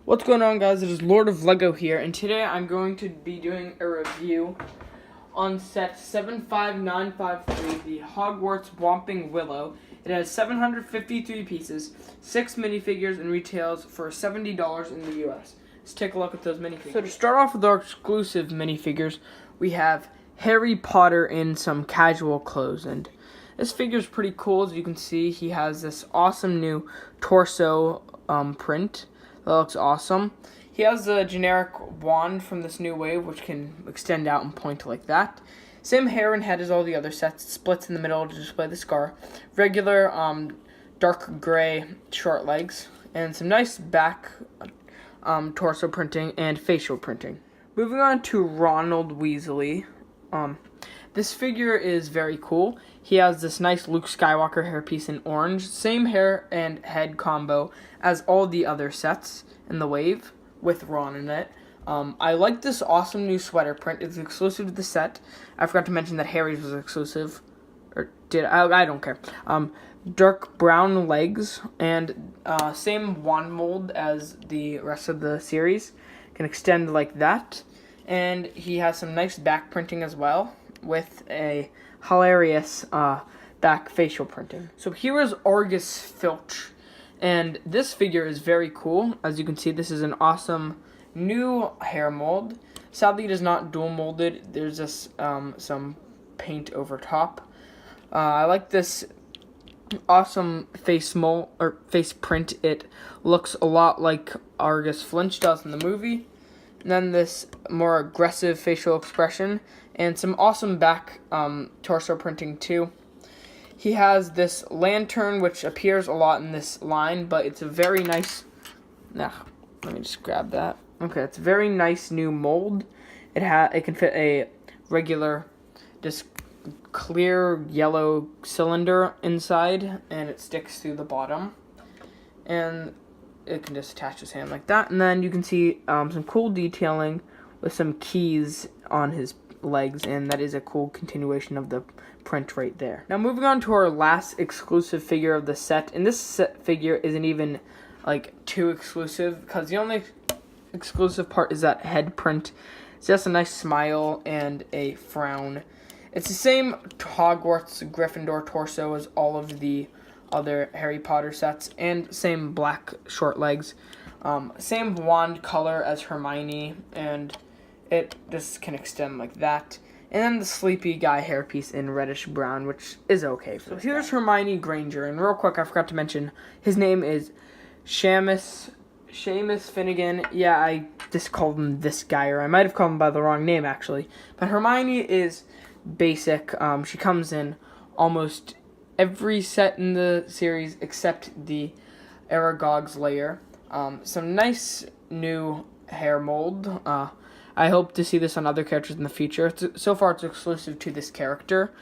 What's going on, guys? It is Lord of Lego here, and today I'm going to be doing a review on set 75953, the Hogwarts Whomping Willow. It has 753 pieces, 6 minifigures, and retails for $70 in the US. Let's take a look at those minifigures. So to start off with our exclusive minifigures, we have Harry Potter in some casual clothes, and this figure is pretty cool. As you can see, he has this awesome new torso print. That looks awesome. He has a generic wand from this new wave, which can extend out and point like that. Same hair and head as all the other sets. It splits in the middle to display the scar. Regular dark gray short legs. And some nice back torso printing and facial printing. Moving on to Ronald Weasley. This figure is very cool. He has this nice Luke Skywalker hairpiece in orange. Same hair and head combo as all the other sets in the wave with Ron in it. I like this awesome new sweater print. It's exclusive to the set. I forgot to mention that Harry's was exclusive. Or did I don't care. Dark brown legs and same wand mold as the rest of the series. Can extend like that. And he has some nice back printing as well, with a hilarious back facial printing. So here is Argus Filch, and this figure is very cool. As you can see, this is an awesome new hair mold. Sadly, it is not dual molded. There's just some paint over top. I like this awesome face mold or face print. It looks a lot like Argus Filch does in the movie. And then this more aggressive facial expression and some awesome back torso printing too. He has this lantern which appears a lot in this line, but it's a very nice. Let me just grab that. Okay, it's a very nice new mold. It can fit a regular, just clear yellow cylinder inside, and it sticks through the bottom, and it can just attach his hand like that. And then you can see some cool detailing with some keys on his legs, and that is a cool continuation of the print right there. Now moving on to our last exclusive figure of the set, and this set figure isn't even like too exclusive because the only exclusive part is that head print. It's just a nice smile and a frown. It's the same Hogwarts Gryffindor torso as all of the other Harry Potter sets, and same black short legs. Same wand color as Hermione, and it just can extend like that. And then the sleepy guy hairpiece in reddish brown, which is okay. So here's Hermione Granger, and real quick, I forgot to mention, his name is Seamus Finnegan. Yeah, I just called him this guy, or I might have called him by the wrong name, actually. But Hermione is basic. She comes in almost every set in the series except the Aragog's layer. Some nice new hair mold. I hope to see this on other characters in the future. So far, it's exclusive to this character.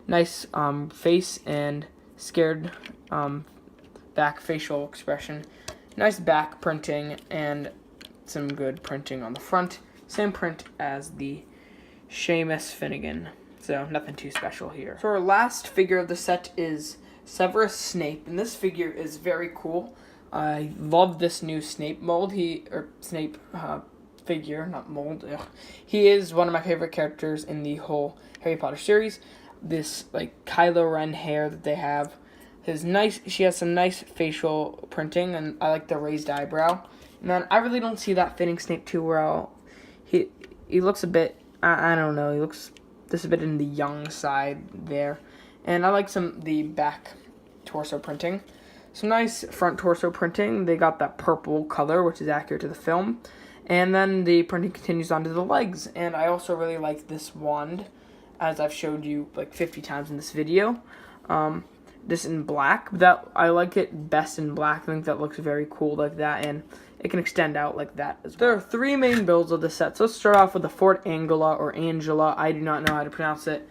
Nice face and scared back facial expression. Nice back printing and some good printing on the front. Same print as the Seamus Finnegan. So nothing too special here. So our last figure of the set is Severus Snape, and this figure is very cool. I love this new Snape mold. Snape figure, not mold. Ugh. He is one of my favorite characters in the whole Harry Potter series. This like Kylo Ren hair that they have. She has some nice facial printing, and I like the raised eyebrow. And then I really don't see that fitting Snape too well. He looks a bit, I don't know, he looks just a bit in the young side there. And I like the back torso printing. Some nice front torso printing. They got that purple color, which is accurate to the film. And then the printing continues onto the legs. And I also really like this wand, as I've showed you like 50 times in this video. This in black. I like it best in black. I think that looks very cool like that, and it can extend out like that as well. There are 3 main builds of the set. So let's start off with the Fort Angela or Angela. I do not know how to pronounce it.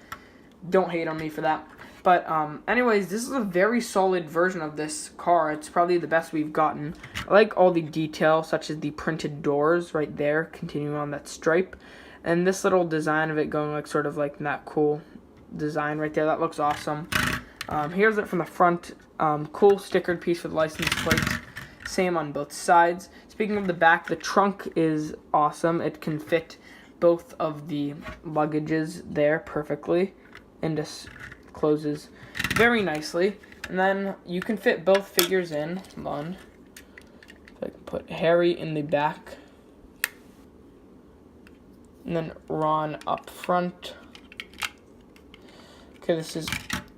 Don't hate on me for that. But anyways, this is a very solid version of this car. It's probably the best we've gotten. I like all the detail, such as the printed doors right there, continuing on that stripe. And this little design of it going like sort of like that cool design right there. That looks awesome. Here's it from the front. Cool stickered piece with license plate. same on both sides. Speaking of the back, the trunk is awesome. It can fit both of the luggages there perfectly and just closes very nicely. And then you can fit both figures in. Hold on. So I can put Harry in the back and then Ron up front. Okay, this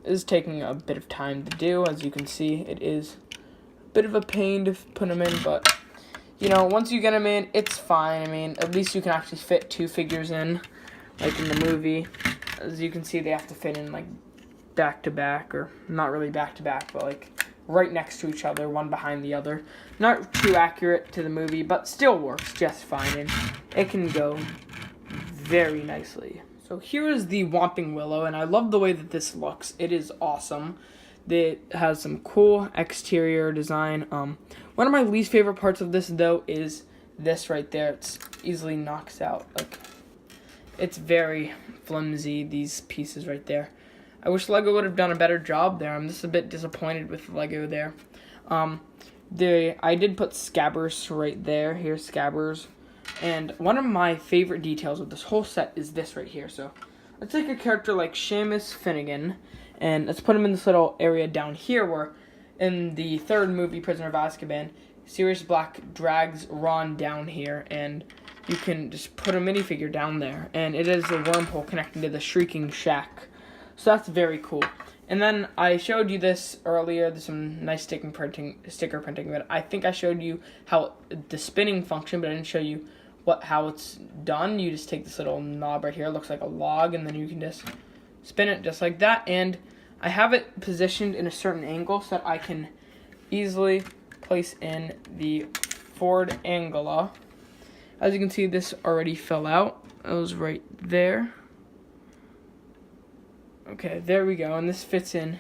is taking a bit of time to do. As you can see, it is a bit of a pain to put them in, but you know, once you get them in, it's fine. I mean, at least you can actually fit two figures in, like in the movie. As you can see, they have to fit in like back to back, or not really back to back, but like right next to each other, one behind the other. Not too accurate to the movie, but still works just fine, and it can go very nicely. So here is the Whomping Willow, and I love the way that this looks. It is awesome. It has some cool exterior design. One of my least favorite parts of this, though, is this right there. It's easily knocks out. Like, it's very flimsy, these pieces right there. I wish LEGO would have done a better job there. I'm just a bit disappointed with LEGO there. I did put scabbers right there. Here's scabbers. And one of my favorite details of this whole set is this right here. So let's take a character like Seamus Finnegan, and let's put him in this little area down here where in the third movie, Prisoner of Azkaban, Sirius Black drags Ron down here, and you can just put a minifigure down there. And it is a wormhole connecting to the Shrieking Shack. So that's very cool. And then I showed you this earlier. There's some nice sticker printing, but I think I showed you how the spinning function, but I didn't show you how it's done. You just take this little knob right here. It looks like a log, and then you can just spin it just like that. And I have it positioned in a certain angle so that I can easily place in the forward angula. As you can see, this already fell out. It was right there. Okay, there we go, and this fits in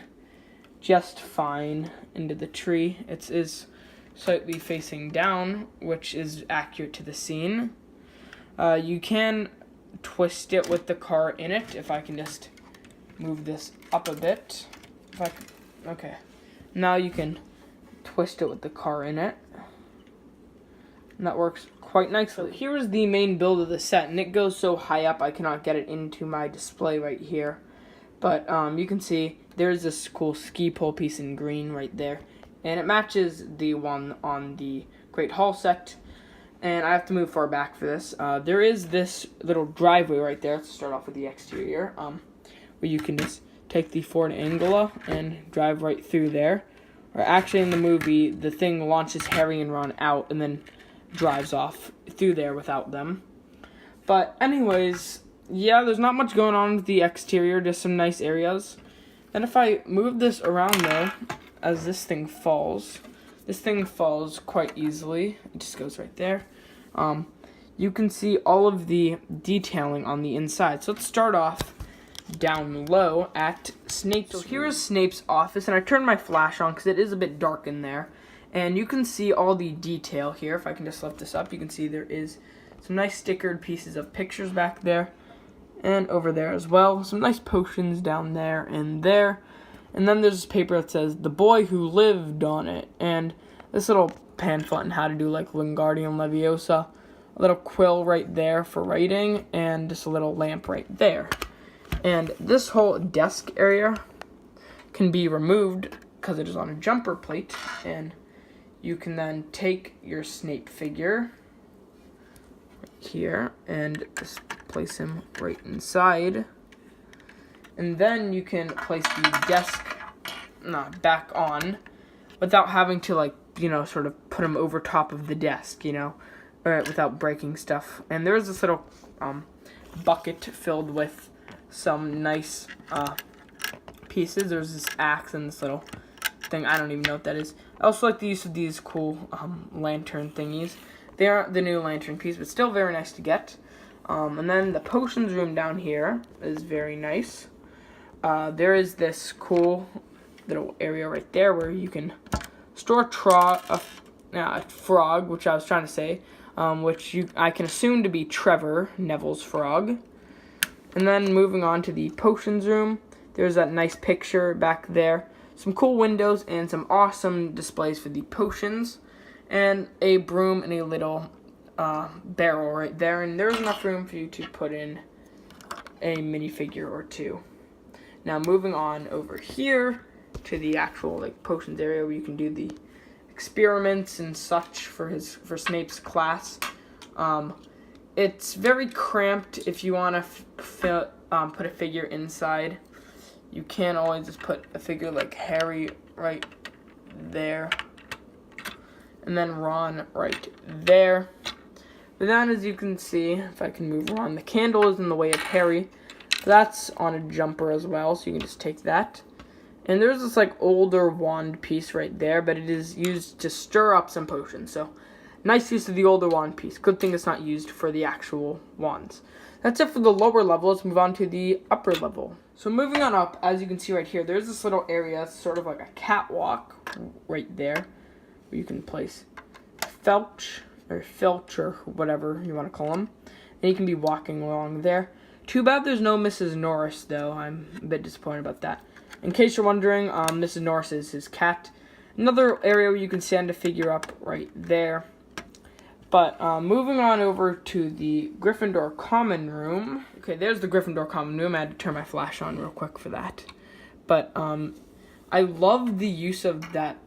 just fine into the tree. It is slightly facing down, which is accurate to the scene. You can twist it with the car in it, if I can just move this up a bit. Okay, now you can twist it with the car in it, and that works quite nicely. So here is the main build of the set, and it goes so high up I cannot get it into my display right here. But you can see there's this cool ski pole piece in green right there. And it matches the one on the Great Hall set. And I have to move far back for this. There is this little driveway right there. Let's start off with the exterior. Where you can just take the forward angula and drive right through there. Or actually in the movie, the thing launches Harry and Ron out and then drives off through there without them. But anyways, yeah, there's not much going on with the exterior, just some nice areas. And if I move this around though, as this thing falls quite easily. It just goes right there. You can see all of the detailing on the inside. So let's start off down low at Snape's. So here's Snape's office, and I turned my flash on because it is a bit dark in there. And you can see all the detail here. If I can just lift this up, you can see there is some nice stickered pieces of pictures back there. And over there as well. Some nice potions down there and there. And then there's this paper that says, "The Boy Who Lived" on it. And this little pamphlet on how to do like Wingardium Leviosa. A little quill right there for writing. And just a little lamp right there. And this whole desk area can be removed because it is on a jumper plate. And you can then take your Snape figure here and just place him right inside, and then you can place the desk back on without having to, like, you know, sort of put him over top of the desk, you know, without breaking stuff. And there's this little bucket filled with some nice pieces. There's this axe and this little thing. I don't even know what that is. I also like the use of these cool lantern thingies. They aren't the new lantern piece, but still very nice to get. And then the potions room down here is very nice. There is this cool little area right there where you can store a frog, which I was trying to say, which I can assume to be Trevor, Neville's frog. And then moving on to the potions room, there's that nice picture back there. Some cool windows and some awesome displays for the potions. and a broom and a little barrel right there. And there's enough room for you to put in a minifigure or two. Now moving on over here to the actual like potions area where you can do the experiments and such for Snape's class. It's very cramped. If you want to put a figure inside, you can always just put a figure like Harry right there, and then Ron right there. But then, as you can see, if I can move Ron, the candle is in the way of Harry. That's on a jumper as well, so you can just take that. And there's this like older wand piece right there, but it is used to stir up some potions. So nice use of the older wand piece. Good thing it's not used for the actual wands. That's it for the lower level. Let's move on to the upper level. So moving on up, as you can see right here, there's this little area, sort of like a catwalk right there, where you can place Filch or whatever you want to call him. And you can be walking along there. Too bad there's no Mrs. Norris, though. I'm a bit disappointed about that. In case you're wondering, Mrs. Norris is his cat. Another area where you can stand a figure up right there. But moving on over to the Gryffindor Common Room. Okay, there's the Gryffindor Common Room. I had to turn my flash on real quick for that. But I love the use of that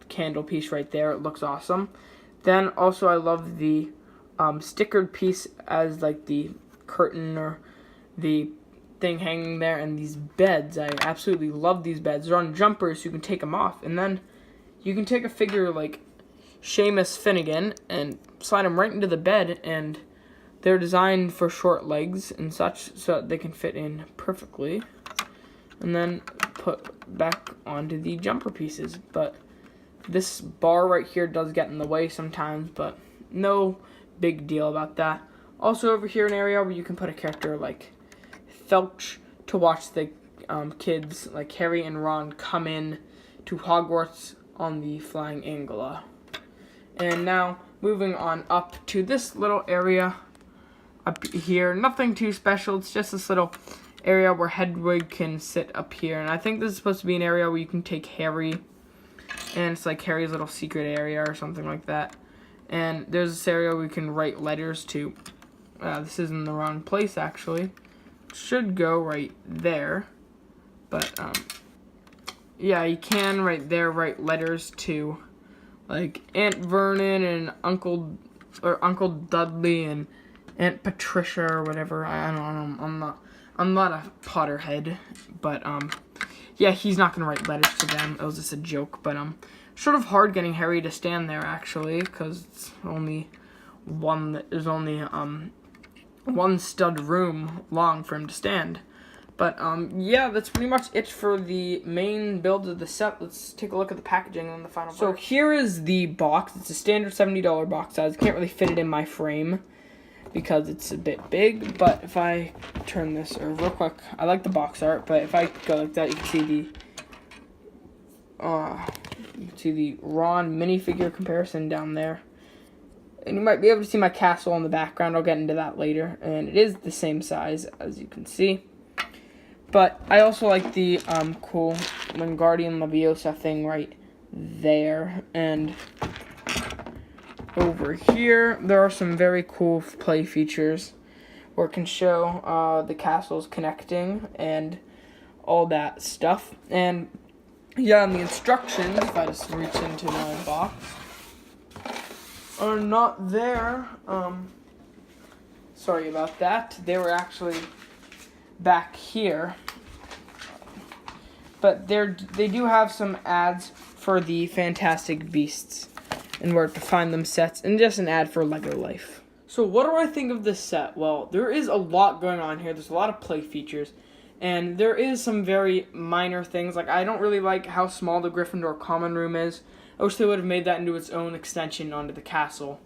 candle piece right there. It looks awesome. Then also I love the stickered piece as like the curtain or the thing hanging there, and these beds. I absolutely love these beds. They're on jumpers, so you can take them off, and then you can take a figure like Seamus Finnegan and slide them right into the bed, and they're designed for short legs and such, so that they can fit in perfectly, and then put back onto the jumper pieces. But this bar right here does get in the way sometimes, but no big deal about that. Also over here, an area where you can put a character like Filch to watch the kids like Harry and Ron come in to Hogwarts on the Flying Angela. And now moving on up to this little area up here. Nothing too special. It's just this little area where Hedwig can sit up here. And I think this is supposed to be an area where you can take Harry. And it's like Harry's little secret area or something like that. And there's this area where you can write letters to. This is in the wrong place, actually. It should go right there. But, yeah, you can right there write letters to, like, Aunt Vernon and Uncle Dudley and Aunt Patricia or whatever. I don't know. I'm not a Potterhead, but, yeah, he's not going to write letters to them. It was just a joke, but, sort of hard getting Harry to stand there, actually, because it's only there's only, one stud room long for him to stand. But, yeah, that's pretty much it for the main build of the set. Let's take a look at the packaging and the final part. So here is the box. It's a standard $70 box size. Can't really fit it in my frame because it's a bit big. But if I turn this over real quick, I like the box art, but if I go like that, you can see the Ron minifigure comparison down there. And you might be able to see my castle in the background. I'll get into that later. And it is the same size, as you can see. But I also like the cool Wingardium Leviosa thing right there. And over here, there are some very cool play features where it can show the castles connecting and all that stuff. And yeah, and the instructions, if I just reach into my box, are not there. Sorry about that. They were actually back here. But they do have some ads for the Fantastic Beasts and where to find them sets, and just an ad for Lego Life. So what do I think of this set? Well, there is a lot going on here. There's a lot of play features. And there is some very minor things. Like, I don't really like how small the Gryffindor Common Room is. I wish they would have made that into its own extension onto the castle.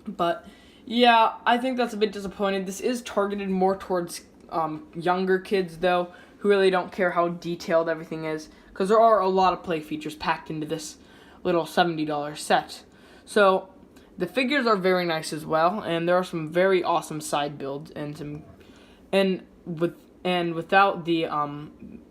But, yeah, I think that's a bit disappointing. This is targeted more towards younger kids, though, who really don't care how detailed everything is. Because there are a lot of play features packed into this little $70 set. So, the figures are very nice as well. And there are some very awesome side builds. And And without the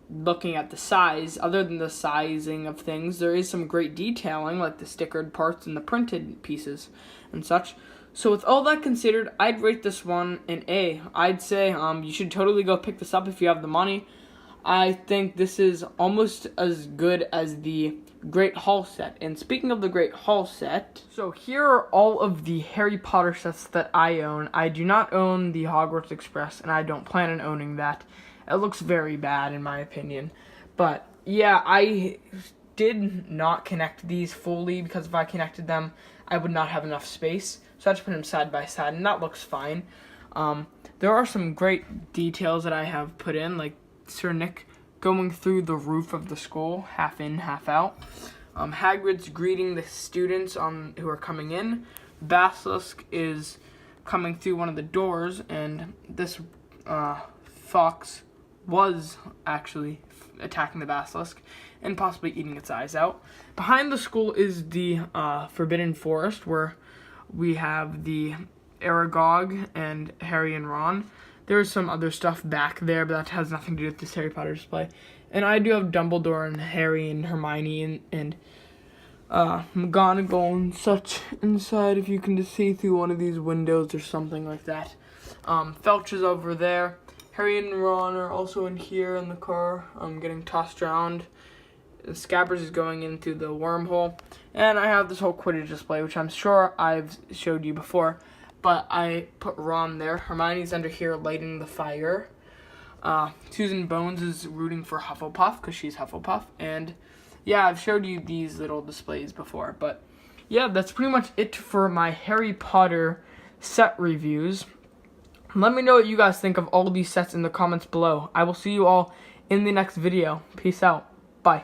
looking at the size, other than the sizing of things, there is some great detailing, like the stickered parts and the printed pieces and such. So with all that considered, I'd rate this one an A. I'd say you should totally go pick this up if you have the money. I think this is almost as good as the Great Hall set. And speaking of the Great Hall set, so here are all of the Harry Potter sets that I own. I do not own the Hogwarts Express, and I don't plan on owning that. It looks very bad in my opinion. But yeah, I did not connect these fully because if I connected them, I would not have enough space. So I just put them side by side, and that looks fine. There are some great details that I have put in, like Sir Nick going through the roof of the school, half in, half out. Hagrid's greeting the students who are coming in. Basilisk is coming through one of the doors, and this fox was actually attacking the basilisk and possibly eating its eyes out. Behind the school is the Forbidden Forest, where we have the Aragog and Harry and Ron. There's some other stuff back there, but that has nothing to do with this Harry Potter display. And I do have Dumbledore and Harry and Hermione and McGonagall and such inside, if you can just see through one of these windows or something like that. Felch is over there. Harry and Ron are also in here in the car, getting tossed around. Scabbers is going in through the wormhole. And I have this whole Quidditch display, which I'm sure I've showed you before. But I put Ron there. Hermione's under here lighting the fire. Susan Bones is rooting for Hufflepuff because she's Hufflepuff. And yeah, I've showed you these little displays before. But yeah, that's pretty much it for my Harry Potter set reviews. Let me know what you guys think of all these sets in the comments below. I will see you all in the next video. Peace out. Bye.